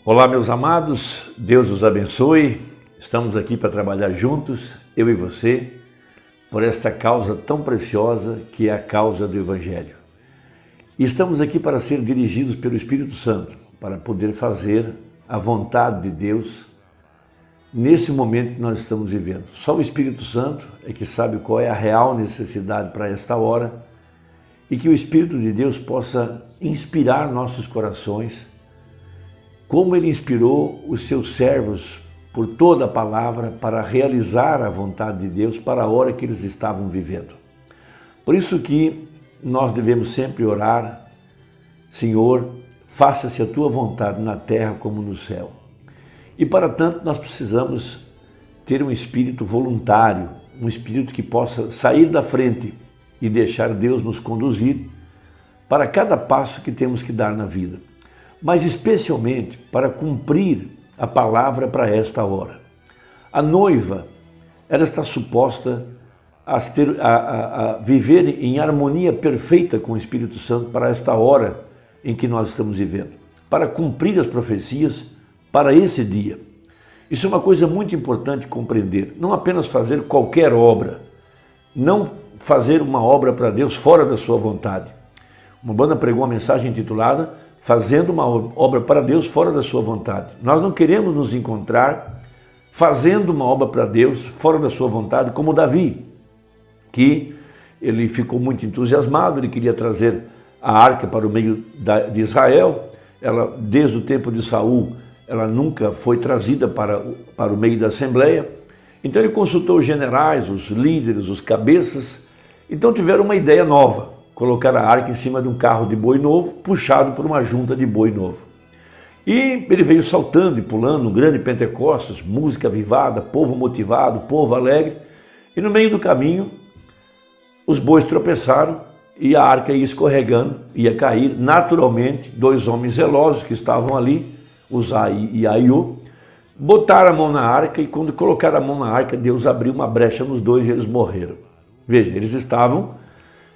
Olá, meus amados, Deus os abençoe. Estamos aqui para trabalhar juntos, eu e você, por esta causa tão preciosa que é a causa do Evangelho. E estamos aqui para ser dirigidos pelo Espírito Santo, para poder fazer a vontade de Deus nesse momento que nós estamos vivendo. Só o Espírito Santo é que sabe qual é a real necessidade para esta hora e que o Espírito de Deus possa inspirar nossos corações, como Ele inspirou os seus servos por toda a palavra para realizar a vontade de Deus para a hora que eles estavam vivendo. Por isso que nós devemos sempre orar: Senhor, faça-se a Tua vontade na terra como no céu. E para tanto nós precisamos ter um espírito voluntário, um espírito que possa sair da frente e deixar Deus nos conduzir para cada passo que temos que dar na vida, mas especialmente para cumprir a palavra para esta hora. A noiva, ela está suposta a viver em harmonia perfeita com o Espírito Santo para esta hora em que nós estamos vivendo, para cumprir as profecias para esse dia. Isso é uma coisa muito importante compreender, não apenas fazer qualquer obra, não fazer uma obra para Deus fora da sua vontade. Uma banda pregou uma mensagem intitulada Fazendo uma obra para Deus fora da sua vontade. Nós não queremos nos encontrar fazendo uma obra para Deus fora da sua vontade, como Davi, que ele ficou muito entusiasmado, ele queria trazer a arca para o meio de Israel. Ela, desde o tempo de Saul, ela nunca foi trazida para o meio da Assembleia. Então ele consultou os generais, os líderes, os cabeças. Então tiveram uma ideia nova: colocar a arca em cima de um carro de boi novo, puxado por uma junta de boi novo. E ele veio saltando e pulando, um grande Pentecostes, música avivada, povo motivado, povo alegre. E no meio do caminho, os bois tropeçaram e a arca ia escorregando, ia cair. Naturalmente, dois homens zelosos que estavam ali, Uzai e Aiú, botaram a mão na arca, e quando colocaram a mão na arca, Deus abriu uma brecha nos dois e eles morreram. Veja, eles estavam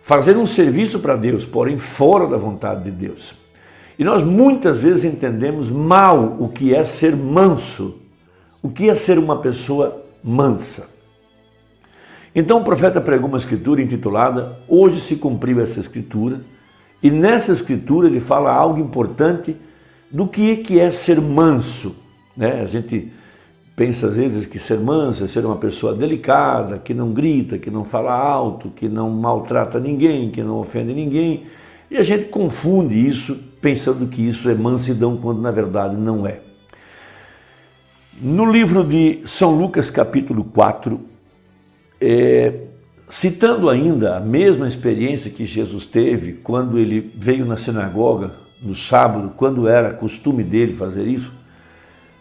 fazendo um serviço para Deus, porém fora da vontade de Deus. E nós muitas vezes entendemos mal o que é ser manso, o que é ser uma pessoa mansa. Então o profeta pregou uma escritura intitulada Hoje se cumpriu essa escritura, e nessa escritura ele fala algo importante do que é ser manso, né? A gente pensa às vezes que ser manso é ser uma pessoa delicada, que não grita, que não fala alto, que não maltrata ninguém, que não ofende ninguém. E a gente confunde isso pensando que isso é mansidão, quando na verdade não é. No livro de São Lucas, capítulo 4, citando ainda a mesma experiência que Jesus teve quando ele veio na sinagoga no sábado, quando era costume dele fazer isso.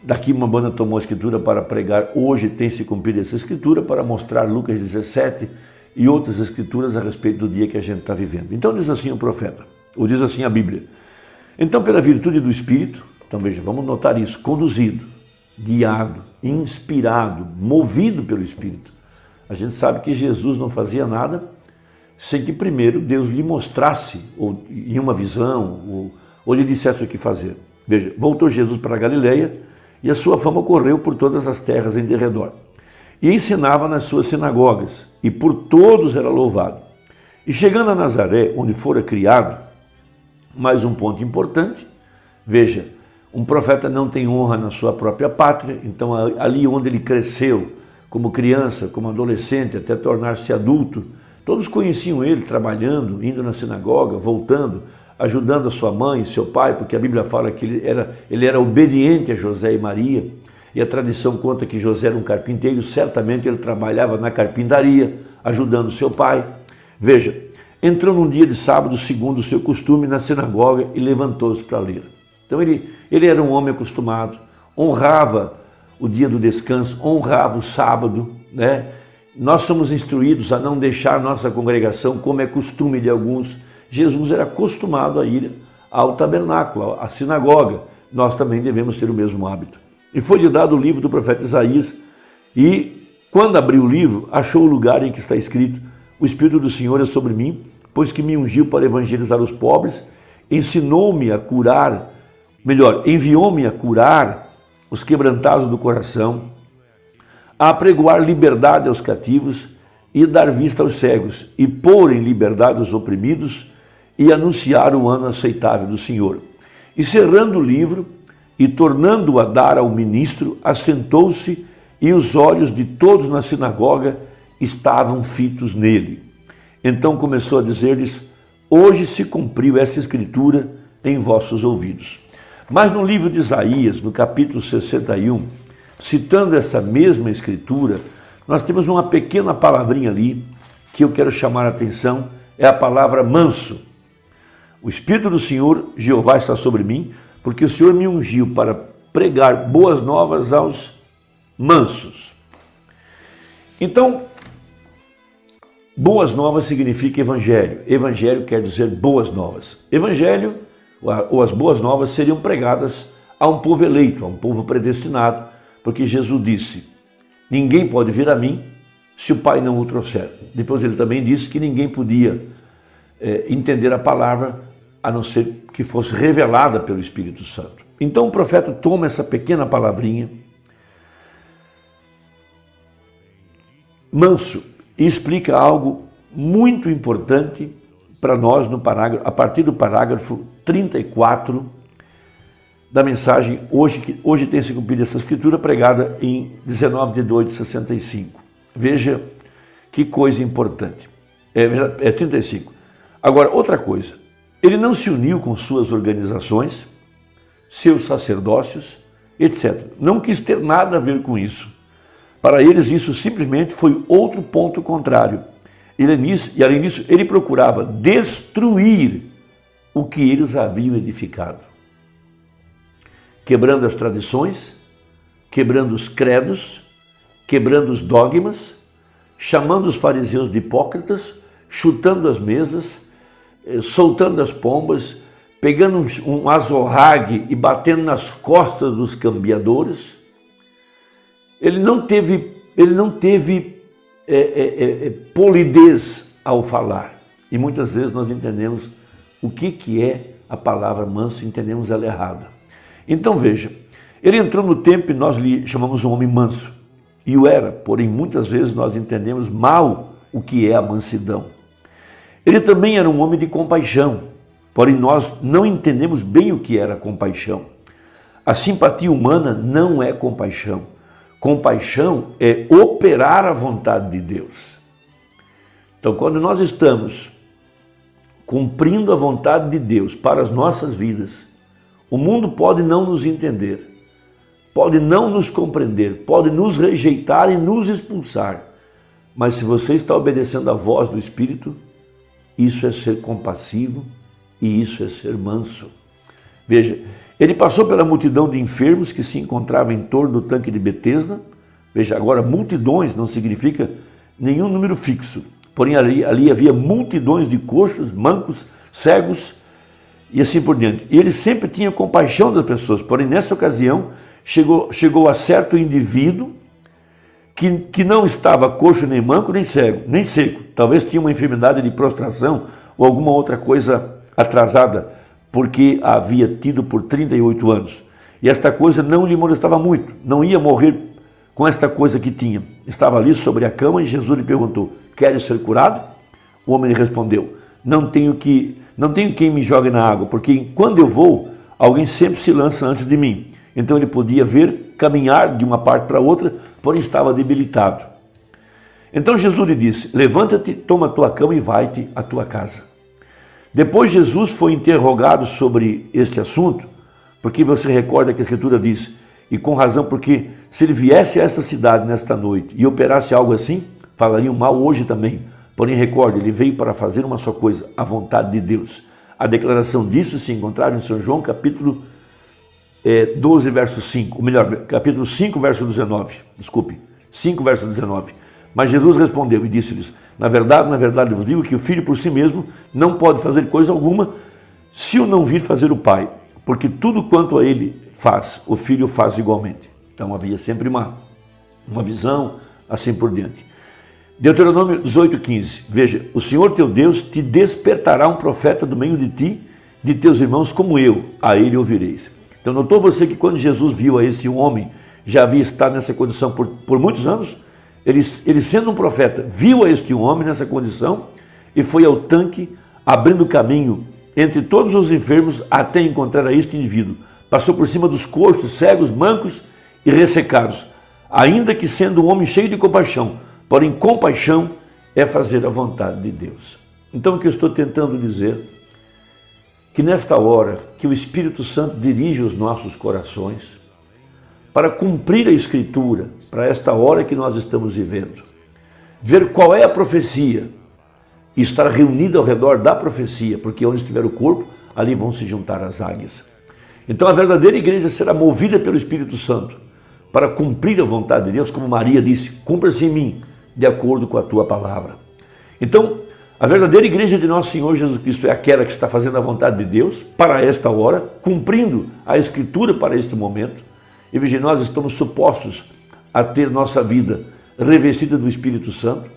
Daqui uma banda tomou a escritura para pregar Hoje tem se cumprido essa escritura, para mostrar Lucas 17 e outras escrituras a respeito do dia que a gente está vivendo. Então diz assim o profeta, ou diz assim a Bíblia: então pela virtude do Espírito, então veja, vamos notar isso, conduzido, guiado, inspirado, movido pelo Espírito. A gente sabe que Jesus não fazia nada sem que primeiro Deus lhe mostrasse, ou em uma visão, ou lhe dissesse o que fazer. Veja, voltou Jesus para a Galileia, e a sua fama correu por todas as terras em derredor. E ensinava nas suas sinagogas, e por todos era louvado. E chegando a Nazaré, onde fora criado, mais um ponto importante, veja, um profeta não tem honra na sua própria pátria, então ali onde ele cresceu, como criança, como adolescente, até tornar-se adulto, todos conheciam ele trabalhando, indo na sinagoga, voltando, ajudando a sua mãe e seu pai, porque a Bíblia fala que ele era obediente a José e Maria, e a tradição conta que José era um carpinteiro, certamente ele trabalhava na carpintaria, ajudando seu pai. Veja, entrou num dia de sábado, segundo o seu costume, na sinagoga e levantou-se para ler. Então ele era um homem acostumado, honrava o dia do descanso, honrava o sábado, né? Nós somos instruídos a não deixar nossa congregação, como é costume de alguns. Jesus era acostumado a ir ao tabernáculo, à sinagoga. Nós também devemos ter o mesmo hábito. E foi-lhe dado o livro do profeta Isaías, e quando abriu o livro, achou o lugar em que está escrito: o Espírito do Senhor é sobre mim, pois que me ungiu para evangelizar os pobres, ensinou-me a curar melhor, enviou-me a curar os quebrantados do coração, a apregoar liberdade aos cativos e dar vista aos cegos, e pôr em liberdade os oprimidos, e anunciar o ano aceitável do Senhor. E cerrando o livro, e tornando-o a dar ao ministro, assentou-se, e os olhos de todos na sinagoga estavam fitos nele. Então começou a dizer-lhes: hoje se cumpriu essa escritura em vossos ouvidos. Mas no livro de Isaías, no capítulo 61, citando essa mesma escritura, nós temos uma pequena palavrinha ali que eu quero chamar a atenção, é a palavra manso. O Espírito do Senhor, Jeová, está sobre mim, porque o Senhor me ungiu para pregar boas novas aos mansos. Então, boas novas significa evangelho. Evangelho quer dizer boas novas. Evangelho, ou as boas novas, seriam pregadas a um povo eleito, a um povo predestinado, porque Jesus disse: ninguém pode vir a mim se o Pai não o trouxer. Depois ele também disse que ninguém podia entender a palavra a não ser que fosse revelada pelo Espírito Santo. Então o profeta toma essa pequena palavrinha, manso, e explica algo muito importante para nós no parágrafo, a partir do parágrafo 34 da mensagem, hoje tem se cumprido essa escritura pregada em 19/2/65. Veja que coisa importante. É 35. Agora, outra coisa. Ele não se uniu com suas organizações, seus sacerdócios, etc. Não quis ter nada a ver com isso. Para eles, isso simplesmente foi outro ponto contrário. E além disso, ele procurava destruir o que eles haviam edificado. Quebrando as tradições, quebrando os credos, quebrando os dogmas, chamando os fariseus de hipócritas, chutando as mesas, soltando as pombas, pegando um azorrague e batendo nas costas dos cambiadores. Ele não teve polidez ao falar. E muitas vezes nós entendemos o que é a palavra manso, entendemos ela errada. Então veja, ele entrou no templo e nós lhe chamamos um homem manso. E o era, porém muitas vezes nós entendemos mal o que é a mansidão. Ele também era um homem de compaixão, porém nós não entendemos bem o que era compaixão. A simpatia humana não é compaixão. Compaixão é operar a vontade de Deus. Então, quando nós estamos cumprindo a vontade de Deus para as nossas vidas, o mundo pode não nos entender, pode não nos compreender, pode nos rejeitar e nos expulsar. Mas se você está obedecendo à voz do Espírito, isso é ser compassivo e isso é ser manso. Veja, ele passou pela multidão de enfermos que se encontrava em torno do tanque de Betesda. Veja, agora multidões não significa nenhum número fixo. Porém ali havia multidões de coxos, mancos, cegos e assim por diante. E ele sempre tinha compaixão das pessoas. Porém nessa ocasião chegou a certo indivíduo que não estava coxo, nem manco, nem cego, nem seco. Talvez tinha uma enfermidade de prostração ou alguma outra coisa atrasada, porque havia tido por 38 anos. E esta coisa não lhe molestava muito, não ia morrer com esta coisa que tinha. Estava ali sobre a cama e Jesus lhe perguntou: queres ser curado? O homem lhe respondeu: não tenho quem me jogue na água, porque quando eu vou, alguém sempre se lança antes de mim. Então ele podia ver caminhar de uma parte para outra, porém estava debilitado. Então Jesus lhe disse: levanta-te, toma a tua cama e vai-te à tua casa. Depois Jesus foi interrogado sobre este assunto, porque você recorda que a Escritura diz, e com razão, porque se ele viesse a essa cidade nesta noite e operasse algo assim, falariam mal hoje também. Porém, recorde, ele veio para fazer uma só coisa, a vontade de Deus. A declaração disso se encontrava em São João, capítulo 12, verso 5, ou melhor, capítulo 5, verso 19, 5, verso 19. Mas Jesus respondeu e disse-lhes: na verdade vos digo que o Filho por si mesmo não pode fazer coisa alguma se o não vir fazer o Pai, porque tudo quanto a ele faz, o Filho faz igualmente. Então havia sempre uma visão, assim por diante. Deuteronômio 18:15, veja: o Senhor teu Deus te despertará um profeta do meio de ti, de teus irmãos como eu, a ele ouvireis. Então notou você que quando Jesus viu a esse homem, já havia estado nessa condição por muitos anos, ele sendo um profeta, viu a este homem nessa condição e foi ao tanque, abrindo caminho entre todos os enfermos até encontrar a este indivíduo. Passou por cima dos coxos, cegos, mancos e ressecados, ainda que sendo um homem cheio de compaixão, porém compaixão é fazer a vontade de Deus. Então o que eu estou tentando dizer, que nesta hora que o Espírito Santo dirige os nossos corações para cumprir a Escritura, para esta hora que nós estamos vivendo, ver qual é a profecia e estar reunido ao redor da profecia, porque onde estiver o corpo, ali vão se juntar as águias. Então a verdadeira igreja será movida pelo Espírito Santo para cumprir a vontade de Deus, como Maria disse, cumpra-se em mim, de acordo com a tua palavra. Então, a verdadeira igreja de nosso Senhor Jesus Cristo é aquela que está fazendo a vontade de Deus para esta hora, cumprindo a Escritura para este momento. E veja, nós estamos supostos a ter nossa vida revestida do Espírito Santo,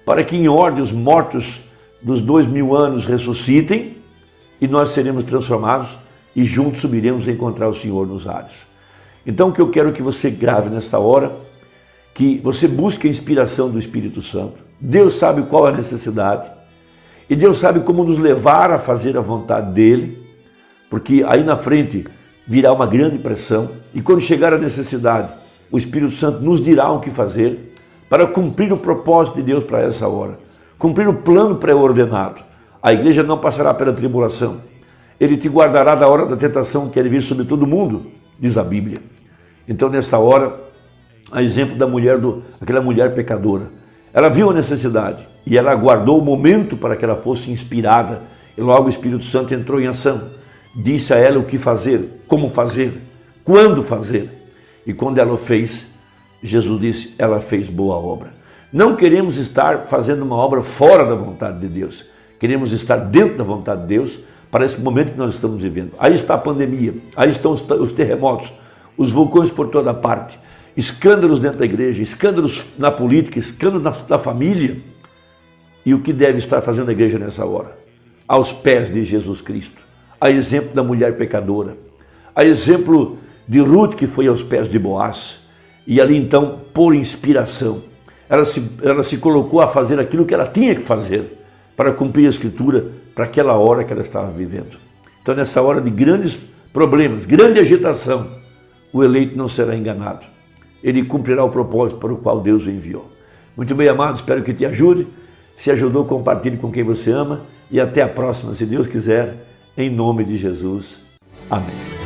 para que em ordem os mortos dos 2000 anos ressuscitem e nós seremos transformados e juntos subiremos a encontrar o Senhor nos ares. Então o que eu quero que você grave nesta hora, que você busque a inspiração do Espírito Santo. Deus sabe qual é a necessidade e Deus sabe como nos levar a fazer a vontade dEle, porque aí na frente virá uma grande pressão e quando chegar a necessidade, o Espírito Santo nos dirá o que fazer para cumprir o propósito de Deus para essa hora, cumprir o plano pré-ordenado. A igreja não passará pela tribulação. Ele te guardará da hora da tentação que ele vir sobre todo mundo, diz a Bíblia. Então nesta hora, a exemplo da mulher, aquela mulher pecadora, ela viu a necessidade e ela aguardou o momento para que ela fosse inspirada. E logo o Espírito Santo entrou em ação. Disse a ela o que fazer, como fazer, quando fazer. E quando ela o fez, Jesus disse, ela fez boa obra. Não queremos estar fazendo uma obra fora da vontade de Deus. Queremos estar dentro da vontade de Deus para esse momento que nós estamos vivendo. Aí está a pandemia, aí estão os terremotos, os vulcões por toda parte, escândalos dentro da igreja, escândalos na política, escândalos na família. E o que deve estar fazendo a igreja nessa hora? Aos pés de Jesus Cristo. A exemplo da mulher pecadora. A exemplo de Ruth, que foi aos pés de Boaz. E ali então, por inspiração, ela se colocou a fazer aquilo que ela tinha que fazer para cumprir a Escritura para aquela hora que ela estava vivendo. Então nessa hora de grandes problemas, grande agitação, o eleito não será enganado. Ele cumprirá o propósito para o qual Deus o enviou. Muito bem, amado, espero que te ajude. Se ajudou, compartilhe com quem você ama. E até a próxima, se Deus quiser, em nome de Jesus. Amém.